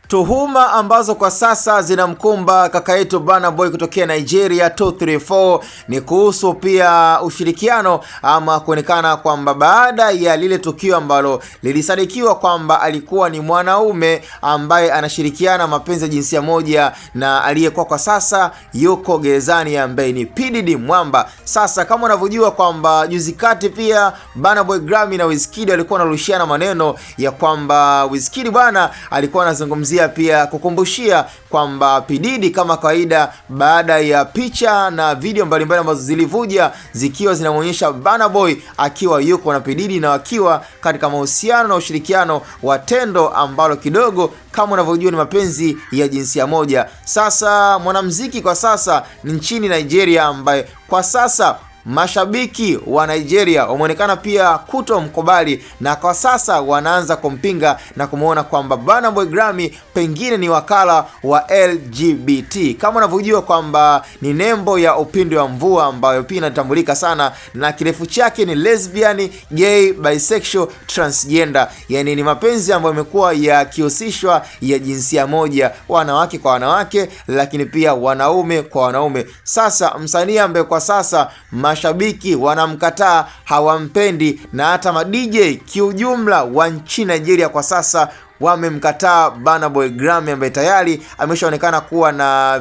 Tuhuma ambazo kwa sasa zinamkumba kaka yetu Burna Boy kutokea Nigeria 234 ni kuhusu pia ushirikiano ama kuonekana kwamba baada ya lile tukio ambalo lilisadikiwa kwamba alikuwa ni mwanaume ambaye anashirikiana mapenzi ya jinsia moja na aliyekuwa kwa sasa yuko gerezani ambaye ni P Diddy Mwamba. Sasa kama unavyojua kwamba juzi kati pia Burna Boy Grammy na Wizkid walikuwa wanarushiana maneno ya kwamba Wizkid bwana alikuwa anazungumzia pia kukumbushia kwamba P Diddy kama kawaida, baada ya picha na video mbalimbali ambazo zilivuja zikiwa zinamuonyesha Burna Boy akiwa yuko na P Diddy na wakiwa katika mahusiano na ushirikiano wa tendo ambalo kidogo kama unavyojua ni mapenzi ya jinsia moja. Sasa mwanamuziki kwa sasa ni nchini Nigeria ambaye kwa sasa mashabiki wa Nigeria wameonekana pia kutomkubali na kwa sasa wanaanza kumpinga na kumuona kwamba Burna Boy Grammy pengine ni wakala wa LGBT. Kama unavyojua kwamba ni nembo ya upinde wa mvua ambayo pia inatambulika sana na kirefu chake ni lesbian, gay, bisexual, transgender. Yani ni mapenzi ambayo yamekuwa yakihusishwa ya jinsia moja, wanawake kwa wanawake lakini pia wanaume kwa wanaume. Sasa msanii ambaye kwa sasa mashabiki wanamkataa, hawampendi na hata ma DJ kiujumla wa nchini Nigeria kwa sasa wamemkataa Burna Boy Grammy ambaye tayari ameshaonekana kuwa na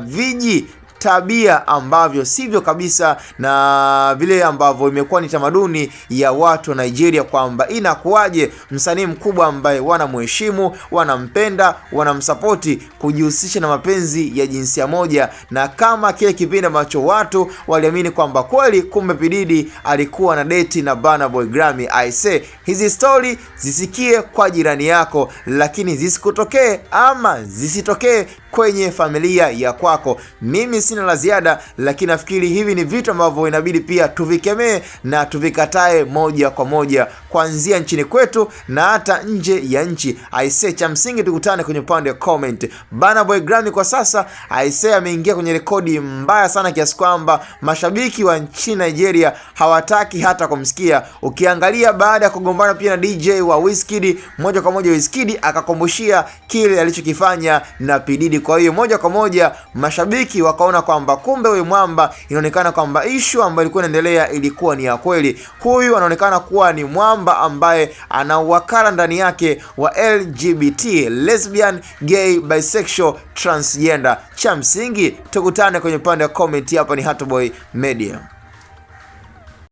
tabia ambavyo sivyo kabisa na vile ambavyo imekuwa ni tamaduni ya watu wa Nigeria, kwamba inakuwaje msanii mkubwa ambaye wanamheshimu, wanampenda, wanamsapoti kujihusisha na mapenzi ya jinsia moja. Na kama kile kipindi ambacho watu waliamini kwamba kweli kumbe P Diddy alikuwa na date na Burna Boy Grammy. I say hizi story zisikie kwa jirani yako, lakini zisikutokee ama zisitokee kwenye familia ya kwako. Mimi sina la ziada, lakini nafikiri hivi ni vitu ambavyo inabidi pia tuvikemee na tuvikatae moja kwa moja kuanzia nchini kwetu na hata nje ya nchi. I say cha msingi tukutane kwenye upande wa comment. Burna Boy Grammy kwa sasa I say ameingia kwenye rekodi mbaya sana kiasi kwamba mashabiki wa nchini Nigeria hawataki hata kumsikia. Ukiangalia baada ya kugombana pia na DJ wa Wizkid, moja kwa moja Wizkid akakumbushia kile alichokifanya na P Diddy. Kwa hiyo moja kwa moja mashabiki wakaona kwamba kumbe huyu mwamba inaonekana kwamba issue ambayo ilikuwa inaendelea ilikuwa ni ya kweli. Huyu anaonekana kuwa ni mwamba ambaye ana wakala ndani yake wa LGBT, lesbian, gay, bisexual, transgender. Cha msingi tukutane kwenye upande wa comment. Hapa ni Hot Boy Media.